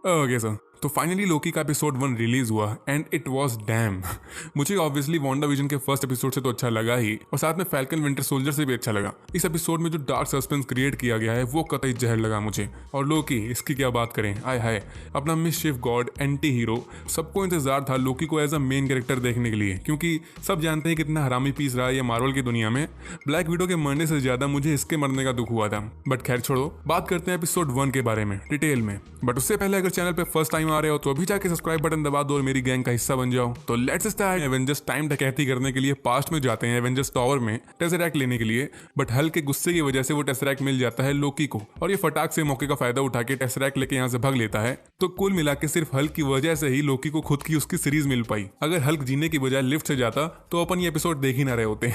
Okay sir, तो finally लोकी का episode 1 release हुआ एंड इट वाज डैम। मुझे ऑब्वियसली वांडा विजन के फर्स्ट एपिसोड से तो अच्छा लगा ही, और साथ में फैल्कन विंटर सोल्जर से भी अच्छा लगा। इस एपिसोड में जो डार्क सस्पेंस क्रिएट किया गया है वो कतई जहर लगा मुझे। और लोकी, इसकी क्या बात करें, आय हाय, अपना मिसशिफ गॉड, एंटी हीरो। सबको इंतजार था लोकी को एज अ मेन कैरेक्टर देखने के लिए, क्योंकि सब जानते हैं कितना हरामी पीस रहा है ये मार्वल की दुनिया में। ब्लैक विडो के मरने से ज्यादा मुझे इसके मरने का दुख हुआ था। बट खैर छोड़ो, बात करते हैं एपिसोड 1 के बारे में डिटेल में। बट उससे पहले अगर चैनल पे फर्स्ट टाइम आ रहे हो तो अभी जाके सब्सक्राइब बटन दबा दो और मेरी गैंग का हिस्सा बन जाओ। तो लेट्स स्टार्ट। एवेंजर्स टाइम डकैती करने के लिए पास्ट में जाते हैं एवेंजर्स टावर में टेसरैक्ट लेने के लिए। बट हल्क के गुस्से की वजह से वो टेसरैक्ट मिल जाता है लोकी को, और ये फटाक से मौके का फायदा उठा के टेसरैक्ट लेके यहाँ से भाग लेता है। तो कुल मिला के सिर्फ हल्क की वजह से ही लोकी को खुद की उसकी सीरीज मिल पाई। अगर हल्क जीने की बजाय लिफ्ट से जाता तो अपन ये एपिसोड देख ही ना रहे होते।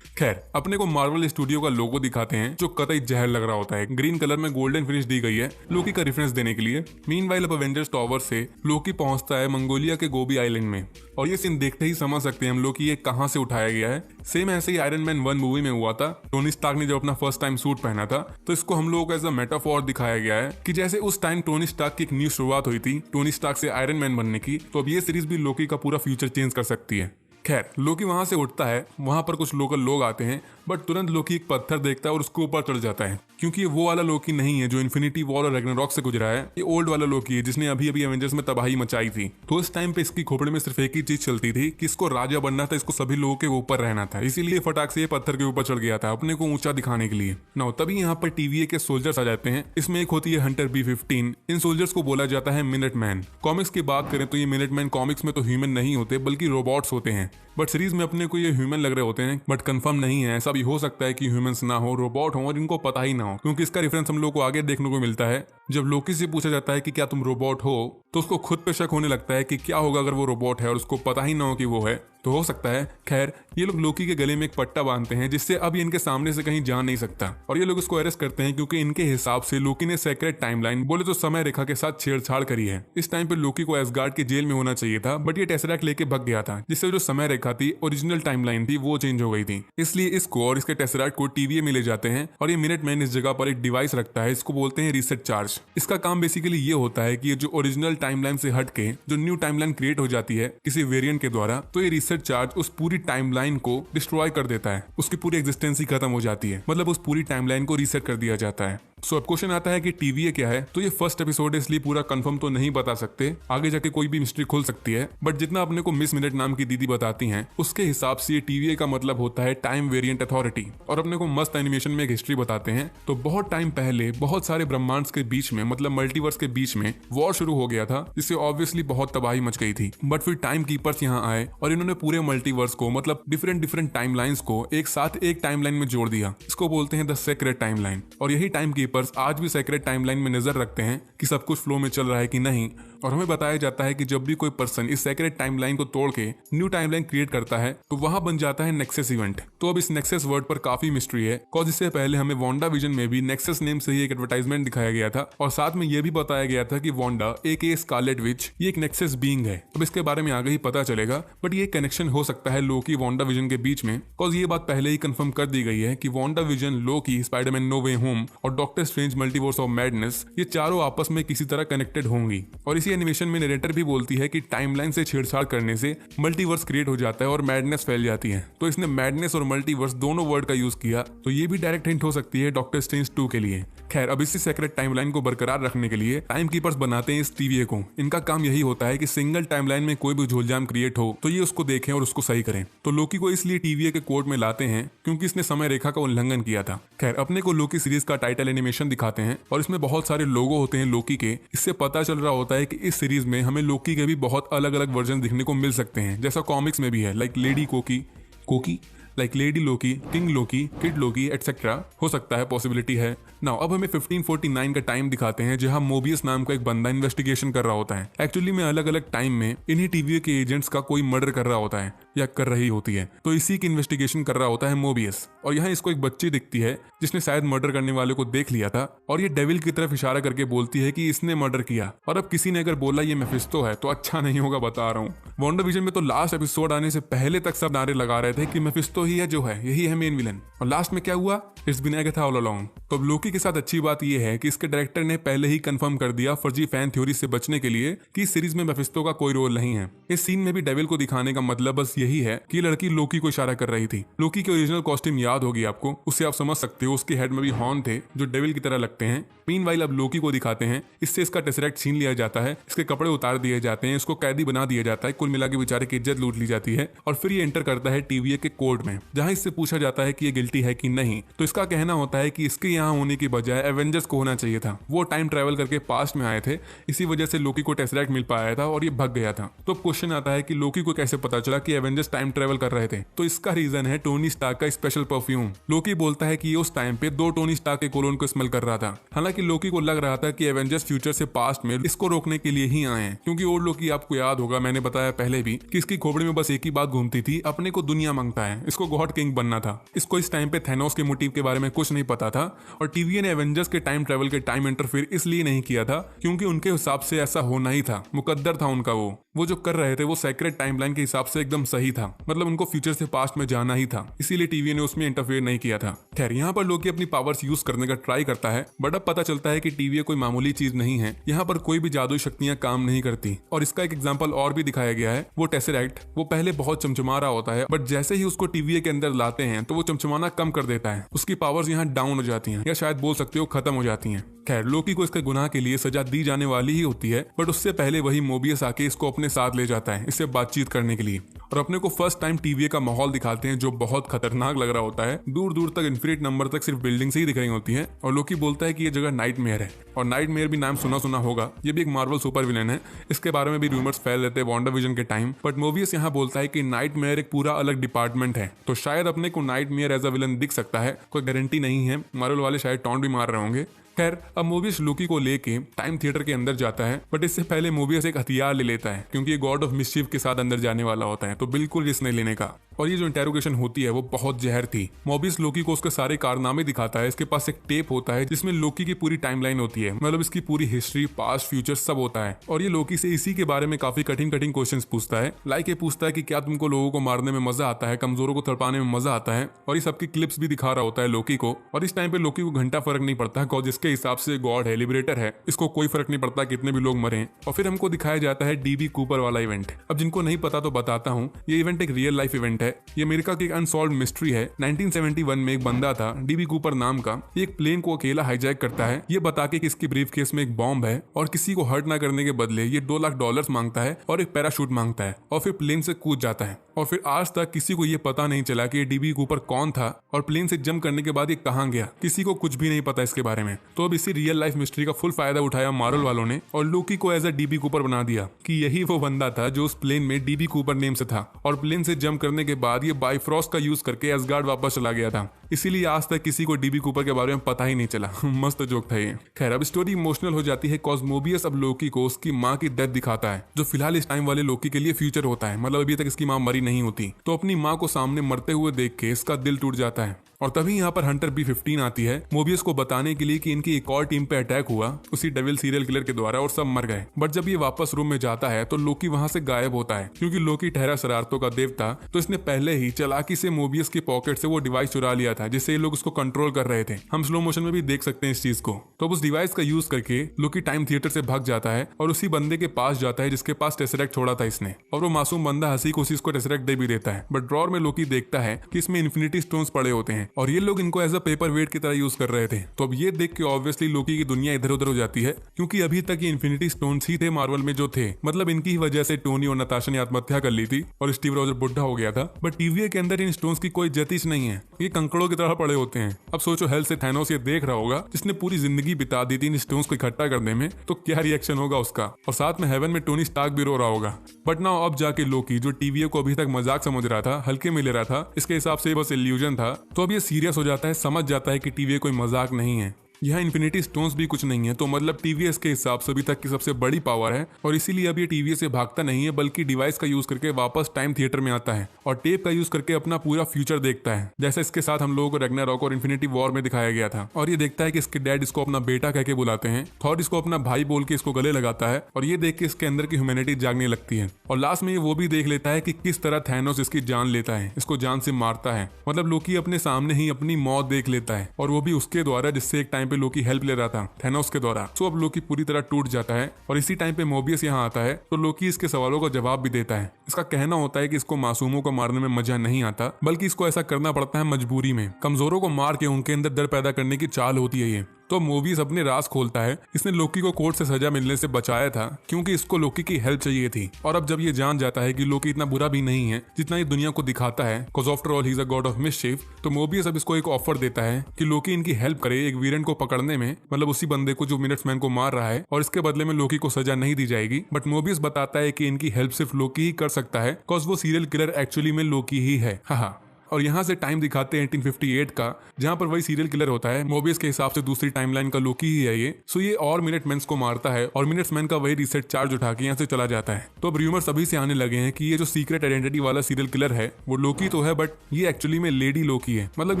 खैर, अपने को मार्वल स्टूडियो का लोगो दिखाते हैं जो कतई जहर लग रहा होता है। ग्रीन कलर में गोल्डन फिनिश दी गई है लोकी का रेफरेंस देने के लिए। मीनवाइल अब एवेंजर्स टावर से लोकी पहुंचता है मंगोलिया के गोबी आइलैंड में, और ये सीन देखते ही समझ सकते हैं हम लोग कि ये कहां से उठाया गया है। सेम ऐसे ही आयरन मैन 1 मूवी में हुआ था। टोनी स्टार्क ने जब अपना फर्स्ट टाइम सूट पहना था तो इसको हम लोगों को एज अ मेटाफोर दिखाया गया है कि जैसे उस टाइम टोनी स्टार्क की एक न्यू शुरुआत हुई थी टोनी स्टार्क से आयरन मैन बनने की, तो अब ये सीरीज भी लोकी का पूरा फ्यूचर चेंज कर सकती है। खैर, लोकी वहां से उठता है, वहां पर कुछ लोकल लोग आते हैं, बट तुरंत लोकी एक पत्थर देखता है और उसके ऊपर चढ़ जाता है, क्योंकि ये वो वाला लोकी नहीं है जो इन्फिनिटी वॉर और रैग्नारॉक से गुजरा है। ये ओल्ड वाला लोकी है जिसने अभी अभी एवेंजर्स में तबाही मचाई थी। तो उस टाइम पे इसकी खोपड़ी में सिर्फ एक ही चीज चलती थी कि इसको राजा बनना था, इसको सभी लोगों के ऊपर रहना था, इसीलिए फटाक से ये पत्थर के ऊपर चढ़ गया था अपने को ऊंचा दिखाने के लिए। ना तभी यहाँ पर टीवीए के सोल्जर्स आ जाते हैं। इसमें एक होती है हंटर B-15। इन सोल्जर्स को बोला जाता है मिनट मैन। कॉमिक्स की बात करें तो ये मिनट मैन कॉमिक्स में तो ह्यूमन नहीं होते बल्कि रोबोट्स होते हैं, बट सीरीज में अपने को ये ह्यूमन लग रहे होते हैं। बट कंफर्म नहीं है, ऐसा भी हो सकता है कि ह्यूमंस ना हो, रोबोट हो और इनको पता ही ना हो, क्योंकि इसका रेफरेंस हम लोग को आगे देखने को मिलता है। जब लोकी से पूछा जाता है कि क्या तुम रोबोट हो, तो उसको खुद पे शक होने लगता है कि क्या होगा अगर वो रोबोट है और उसको पता ही ना हो कि वो है, तो हो सकता है। खैर, ये लोग लोकी के गले में एक पट्टा बांधते हैं जिससे अब ये इनके सामने से कहीं जा नहीं सकता, और ये लोग उसको अरेस्ट करते हैं क्योंकि इनके हिसाब से लोकी ने सेक्रेट टाइमलाइन बोले तो समय रेखा के साथ छेड़छाड़ करी है। इस टाइम पे लोकी को एसगार्ड के जेल में होना चाहिए था, बट ये टेसरैक्ट लेके भाग गया था, जिससे जो समय रेखा थी, ओरिजिनल टाइमलाइन थी, वो चेंज हो गई थी। इसलिए इसको और इसके टेसरैक्ट को टीवीए में ले जाते हैं, और ये मिनट मैन इस जगह पर एक डिवाइस रखता है, इसको बोलते हैं रीसेट चार्ज। इसका काम बेसिकली ये होता है कि ये जो ओरिजिनल टाइमलाइन से हट के जो न्यू टाइमलाइन क्रिएट हो जाती है किसी वेरिएंट के द्वारा, तो ये रीसेट चार्ज उस पूरी टाइमलाइन को डिस्ट्रॉय कर देता है, उसकी पूरी एग्जिस्टेंस ही खत्म हो जाती है, मतलब उस पूरी टाइमलाइन को रीसेट कर दिया जाता है। सो अब क्वेश्चन आता है कि टीवीए क्या है। तो ये फर्स्ट एपिसोड है इसलिए पूरा कंफर्म तो नहीं बता सकते, आगे जाके कोई भी मिस्ट्री खुल सकती है। बट जितना अपने को मिस मिनट नाम की दीदी बताती हैं उसके हिसाब से ये टीवीए का मतलब होता है टाइम वेरिएंट अथॉरिटी, और अपने को मस्त एनिमेशन में एक हिस्ट्री बताते हैं। तो बहुत टाइम पहले बहुत सारे ब्रह्मांड के बीच में, मतलब मल्टीवर्स के बीच में वॉर शुरू हो गया था, जिससे ऑब्वियसली बहुत तबाही मच गई थी। बट फिर टाइम कीपर्स यहाँ आए और इन्होंने पूरे मल्टीवर्स को, मतलब डिफरेंट टाइमलाइंस को एक साथ एक टाइमलाइन में जोड़ दिया। इसको बोलते हैं द सेक्रेट टाइमलाइन, और यही टाइम कीपर्स आज भी सेक्रेट टाइमलाइन में नजर रखते हैं कि सब कुछ फ्लो में चल रहा है कि नहीं। और हमें बताया जाता है कि जब भी कोई पर्सन इस सेक्रेट टाइमलाइन को तोड़ के न्यू टाइमलाइन क्रिएट करता है तो वहां बन जाता है नेक्सस इवेंट। तो अब इस नेक्सस वर्ड पर काफी मिस्ट्री है, कॉज इससे पहले हमें वांडा विजन में भी नेक्सस नेम से ही एक एडवर्टाइजमेंट दिखाया गया था, और साथ में यह भी बताया गया था कि वांडा एके स्कारलेट विच ये एक नेक्सस बीइंग है। अब इसके बारे में आगे ही पता चलेगा, बट ये कनेक्शन हो सकता है लोकी वांडा विजन के बीच में, कॉज ये बात पहले ही कंफर्म कर दी गई है कि वांडा विजन, लोकी, स्पाइडरमैन नो वे होम और doctor strange multiverse of madness, ये चारों आपस में किसी तरह कनेक्टेड होंगी। और इसी एनिमेशन में नरेटर भी बोलती है कि टाइमलाइन से छेड़छाड़ करने से मल्टीवर्स क्रिएट हो जाता है और मैडनेस फैल जाती है। तो इसने मैडनेस और मल्टीवर्स दोनों वर्ड का यूज किया, तो ये भी डायरेक्ट हिंट हो सकती है डॉक्टर स्ट्रेंज 2 के लिए। खैर, अब इसी सेक्रेट टाइमलाइन को बरकरार रखने के लिए टाइम कीपर्स बनाते हैं इस टीवीए को। इनका काम यही होता है कि सिंगल टाइमलाइन में कोई भी झोलझाम क्रिएट हो तो ये उसको देखें और उसको सही करें। तो लोकी को इसलिए टीवीए के कोर्ट में लाते हैं क्योंकि इसने समय रेखा का उल्लंघन किया था। खैर, अपने को लोकी सीरीज का टाइटल एनिमेशन दिखाते हैं और इसमें बहुत सारे लोगो होते हैं लोकी के। इससे पता चल रहा होता है कि इस सीरीज में हमें लोकी के भी बहुत अलग अलग वर्जन दिखने को मिल सकते हैं, जैसा कॉमिक्स में भी है, लाइक लेडी कोकी, लाइक लेडी लोकी, किंग लोकी, किड लोकी एटसेट्रा। हो सकता है, पॉसिबिलिटी है। नाउ अब हमें 1549 का टाइम दिखाते हैं जहां मोबियस नाम का एक बंदा इन्वेस्टिगेशन कर रहा होता है। एक्चुअली में अलग अलग टाइम में इन्हीं टीवीए के एजेंट्स का कोई मर्डर कर रहा होता है। या कर रही होती है। तो इसी की इन्वेस्टिगेशन कर रहा होता है मोबियस, और यहाँ इसको एक बच्ची दिखती है जिसने शायद मर्डर करने वाले को देख लिया था, और ये डेविल की तरफ इशारा करके बोलती है कि इसने मर्डर किया, और अब किसी ने अगर बोला ये मेफिस्टो है तो अच्छा नहीं होगा, बता रहा हूँ। वांडाविजन में तो लास्ट एपिसोड आने से पहले तक सब नारे लगा रहे थे कि मेफिस्टो ही है जो है, यही है मेन विलन, और लास्ट में क्या हुआ, it's been Agatha all along. तो अब लोकी के साथ अच्छी बात यह है कि इसके डायरेक्टर ने पहले ही कंफर्म कर दिया फर्जी फैन थ्योरी से बचने के लिए कि इस सीरीज में मेफिस्टो का कोई रोल नहीं है। इस सीन में भी डेविल को दिखाने का मतलब बस यही है कि लड़की लोकी को इशारा कर रही थी। लोकी की ओरिजिनल कॉस्ट्यूम याद होगी आपको, उससे आप समझ सकते हो उसके हेड में भी हॉर्न थे जो डेविल की तरह लगते हैं। मीनवाइल अब लोकी को दिखाते हैं, इससे इसका टेसरेक्ट छीन लिया जाता है, इसके कपड़े उतार दिए जाते हैं, इसको कैदी बना दिया जाता है, कुल मिला के बेचारे की इज्जत लूट ली जाती है, और फिर ये एंटर करता है TVA के कोर्ट में, जहां इससे पूछा जाता है कि ये गिल्टी है कि नहीं। तो इसका कहना होता है कि इसके यहाँ होने की बजाय एवेंजर्स को होना चाहिए था, वो टाइम ट्रेवल करके पास्ट में आए थे, इसी वजह से लोकी को टेसरेक्ट मिल पाया था और ये भाग गया था। तो क्वेश्चन आता है कि लोकी को कैसे पता चला कि एवेंजर्स टाइम ट्रेवल कर रहे थे। तो इसका रीजन है टोनी स्टार्क का स्पेशल परफ्यूम। लोकी बोलता है कि ये उस टाइम पे 2 टोनी स्टार्क के कोलोन को स्मेल कर रहा था। हालांकि लोकी को लग रहा था कि एवेंजर्स फ्यूचर से पास्ट में इसको रोकने के लिए ही आए हैं, क्योंकि ओल्ड लोकी आपको याद होगा, मैंने बताया पहले भी कि इसकी खोपड़ी में बस एक ही बात घूमती थी, अपने को दुनिया मांगता है, इसको गॉड किंग बनना था। इसको इस टाइम पे थैनोस के मोटिव के बारे में कुछ नहीं पता था, और TVA ने एवेंजर्स के टाइम ट्रेवल के टाइम इंटरफेयर इसलिए नहीं किया था क्योंकि उनके हिसाब से ऐसा होना ही था, मुकद्दर था उनका। वो जो कर रहे थे वो सेक्रेट टाइमलाइन के हिसाब से एकदम सही था, मतलब उनको फ्यूचर से पास्ट में जाना ही था, इसीलिए TVA ने उसमें इंटरफेयर नहीं किया था। खैर यहाँ पर लोकी अपनी पावर्स यूज करने का ट्राई करता है, बट अब पता चलता है कि TVA कोई मामूली चीज नहीं है, यहाँ पर कोई भी जादुई शक्तियां काम नहीं करती। और इसका एक एग्जांपल और भी दिखाया गया है, वो टेसरेक्ट, वो पहले बहुत चमचमा रहा होता है, बट जैसे ही उसको TVA के अंदर लाते हैं तो वो चमचमाना कम कर देता है, उसकी पावर्स यहाँ डाउन हो जाती हैं, या शायद बोल सकते हो खत्म हो जाती हैं। खैर लोकी को इसके गुनाह के लिए सजा दी जाने वाली ही होती है, बट उससे पहले वही मोबियस आके इसको अपने साथ ले जाता है इससे बातचीत करने के लिए, और अपने को फर्स्ट टाइम TVA का माहौल दिखाते हैं जो बहुत खतरनाक लग रहा होता है। दूर दूर तक इन्फिनिट नंबर तक सिर्फ बिल्डिंग से ही दिख रही होती है, और लोकी बोलता है कि ये जगह नाइटमेयर है, और नाइटमेयर भी नाम सुना सुना होगा, ये भी एक मार्वल सुपर विलेन है, इसके बारे में भी रूमर्स फैल रहे थे वांडाविजन के टाइम। बट मोबियस यहाँ बोलता है कि नाइटमेयर एक पूरा अलग डिपार्टमेंट है, तो शायद अपने को नाइटमेयर एज अ विलन दिख सकता है, कोई गारंटी नहीं है, मार्वल वाले शायद टॉन्ट भी मार रहे होंगे। खैर अब मोबियस लोकी को लेके टाइम थिएटर के अंदर जाता है, बट इससे पहले मोबियस एक हथियार ले लेता है, क्योंकि ये गॉड ऑफ मिस्चीफ के साथ अंदर जाने वाला होता है, तो बिल्कुल रिस्क नहीं लेने का। और ये जो इंटेरोगेशन होती है वो बहुत जहर थी। मोबियस लोकी को उसके सारे कारनामे दिखाता है, इसके पास एक टेप होता है जिसमें लोकी की पूरी टाइमलाइन होती है, मतलब इसकी पूरी हिस्ट्री, पास्ट, फ्यूचर सब होता है, और ये लोकी से इसी के बारे में काफी कठिन कठिन क्वेश्चंस पूछता है। लाइक ये पूछता है कि क्या तुमको लोगों को मारने में मजा आता है, कमजोरों को तड़पाने में मजा आता है, और ये सबकी क्लिप्स भी दिखा रहा होता है लोकी को। और इस टाइम पे लोकी को घंटा फर्क नहीं पड़ता, जिसके हिसाब से गॉड है, लिबरेटर है, इसको कोई फर्क नहीं पड़ता कितने भी लोग मरे। और फिर हमको दिखाया जाता है DB कूपर वाला इवेंट। अब जिनको नहीं पता तो बताता हूँ, ये इवेंट एक रियल लाइफ इवेंट है, ये अमेरिका की एक अनसॉल्व्ड मिस्ट्री है। 1971 में एक बंदा था DB कूपर नाम का, ये एक प्लेन को अकेला हाईजैक करता है, ये बता के कि इसकी ब्रीफ केस में एक बॉम्ब है, और किसी को हर्ट ना करने के बदले ये $2 लाख मांगता है और एक पैराशूट मांगता है, और फिर प्लेन से कूद जाता है। और फिर आज तक किसी को ये पता नहीं चला कि ये DB कूपर कौन था, और प्लेन से जंप करने के बाद ये कहाँ गया, किसी को कुछ भी नहीं पता इसके बारे में। तो अब इसी रियल लाइफ मिस्ट्री का फुल फायदा उठाया मार्वल वालों ने, और लोकी को एज अ DB कूपर बना दिया कि यही वो बंदा था जो उस प्लेन में DB कूपर नेम से था, और प्लेन से जंप करने के बाद ये बाइफ्रॉस्ट का यूज करके एसगार्ड वापस चला गया था, इसीलिए आज तक किसी को DB कूपर के बारे में पता ही नहीं चला। मस्त जोक था ये। खैर अब स्टोरी इमोशनल हो जाती है, कॉज मोबियस अब लोकी को उसकी माँ की डेथ दिखाता है, जो फिलहाल इस टाइम वाले लोकी के लिए फ्यूचर होता है, मतलब अभी तक इसकी माँ मरी नहीं होती। तो अपनी माँ को सामने मरते हुए देख के इसका दिल टूट जाता है, और तभी यहाँ पर हंटर B-15 आती है मोबियस को बताने के लिए कि इनकी एक और टीम पे अटैक हुआ उसी डेविल सीरियल किलर के द्वारा, और सब मर गए। बट जब ये वापस रूम में जाता है तो लोकी वहां से गायब होता है, क्योंकि लोकी ठहरा शरारतों का देव था, तो इसने पहले ही चालाकी से मोबियस की पॉकेट से वो डिवाइस चुरा लिया था जिससे ये लोग उसको कंट्रोल कर रहे थे। हम स्लो मोशन में भी देख सकते हैं इस चीज को। तो उस डिवाइस का यूज करके लोकी टाइम थिएटर से भाग जाता है और उसी बंदे के पास जाता है जिसके पास टेसरेक्ट छोड़ा था इसने, और वो मासूम बंदा हंसी खुशी इसको टेसरेक्ट दे भी देता है। बट ड्रॉर में लोकी देखता है कि इसमें इन्फिनिटी स्टोन्स पड़े होते हैं, और ये लोग इनको एज अ पेपर वेट की तरह यूज कर रहे थे। तो अब ये देख के ऑब्वियसली लोकी की दुनिया इधर उधर हो जाती है, क्योंकि अभी तक ये इन्फिनिटी स्टोन्स ही थे मार्वल में जो थे, मतलब इनकी ही वजह से टोनी और नताशा ने आत्महत्या कर ली थी और स्टीव रॉजर बुढ़ा हो गया था। बट TVA के अंदर इन स्टोन्स की कोई जतीश नहीं है, ये कंकड़ों की तरह पड़े होते हैं। अब सोचो हेल से थैनोस ये देख रहा होगा जिसने पूरी जिंदगी बिता दी थी इन स्टोन्स को इकट्ठा करने में, तो क्या रिएक्शन होगा उसका। और साथ में हेवन में टोनी स्टार्क भी रो रहा होगा। बट नाउ अब जाके लोकी जो TVA को अभी तक मजाक समझ रहा था, हल्के में ले रहा था, इसके हिसाब से बस इल्यूजन था, तो अब ये सीरियस हो जाता है, समझ जाता है कि TVA कोई मजाक नहीं है। यहाँ इन्फिनिटी स्टोन्स भी कुछ नहीं है, तो मतलब टीवीएस के हिसाब से अभी तक की सबसे बड़ी पावर है और इसीलिए अब ये टीवीएस से भागता नहीं है बल्कि डिवाइस का यूज करके वापस टाइम थिएटर में आता है और टेप का यूज करके अपना पूरा फ्यूचर देखता है, जैसा इसके साथ हम लोगों को रैग्नारॉक और इन्फिनिटी वॉर में दिखाया गया था। और ये देखता है कि इसके डैड इसको अपना बेटा कह के बुलाते हैं, थॉर इसको अपना भाई बोल के इसको गले लगाता है और ये देख के इसके अंदर की ह्यूमैनिटी जागने लगती है। और लास्ट में ये वो भी देख लेता है कि किस तरह थैनोस इसकी जान लेता है, इसको जान से मारता है। मतलब लोकी अपने सामने ही अपनी मौत देख लेता है और वो भी उसके द्वारा जिससे एक टाइम पे लोकी हेल्प ले रहा था, थैनोस के द्वारा। तो अब लोकी पूरी तरह टूट जाता है और इसी टाइम पे मोबियस यहाँ आता है तो लोकी इसके सवालों का जवाब भी देता है। इसका कहना होता है कि इसको मासूमों को मारने में मजा नहीं आता बल्कि इसको ऐसा करना पड़ता है मजबूरी में, कमजोरों को मार के उनके अंदर डर पैदा करने की चाल होती है ये। तो मोबियस अपने राज खोलता है, इसने लोकी को कोर्ट से सजा मिलने से बचाया था क्योंकि इसको लोकी की हेल्प चाहिए थी। और अब जब ये जान जाता है कि लोकी इतना बुरा भी नहीं है जितना ये दुनिया को दिखाता है, because after all he is a God of मिसचिफ, तो मोबियस अब इसको एक ऑफर देता है कि लोकी इनकी हेल्प करे एक वीरेन को पकड़ने में, मतलब उसी बंदे को जो मिनट्समैन को मार रहा है, और इसके बदले में लोकी को सजा नहीं दी जाएगी। बट मोबियस बताता है कि इनकी हेल्प सिर्फ लोकी ही कर सकता है बिकॉज वो सीरियल किलर एक्चुअली में लोकी ही है। हाँ। और यहाँ से टाइम दिखाते हैं 1858 का, जहाँ पर वही सीरियल किलर होता है। मोबियस के हिसाब से दूसरी टाइमलाइन का लोकी ही है ये। सो ये और मिनटमैन्स को मारता है और मिनट्समैन का वही रीसेट चार्ज उठा के यहाँ से चला जाता है। तो अब रूमर्स अभी से आने लगे हैं कि ये जो सीक्रेट आइडेंटिटी वाला सीरियल किलर है वो लोकी तो है बट ये एक्चुअली में लेडी लोकी है। मतलब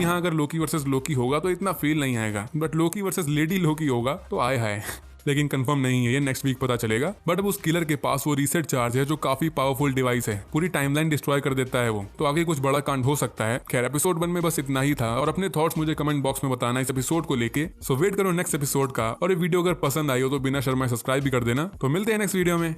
यहाँ अगर लोकी वर्सेस लोकी होगा तो इतना फील नहीं आएगा, but Loki versus lady Loki होगा तो आए हाय। लेकिन कंफर्म नहीं है, ये नेक्स्ट वीक पता चलेगा। बट अब उस किलर के पास वो रीसेट चार्ज है जो काफी पावरफुल डिवाइस है, पूरी टाइमलाइन डिस्ट्रॉय कर देता है वो। तो आगे कुछ बड़ा कांड हो सकता है। खैर एपिसोड 1 में बस इतना ही था और अपने थॉट्स मुझे कमेंट बॉक्स में बताना इस एपिसोड को लेके। सो वेट करो नेक्स्ट एपिसोड का, और ये वीडियो अगर पसंद आई हो तो बिना शर्माए सब्सक्राइब भी कर देना। तो मिलते हैं नेक्स्ट वीडियो में।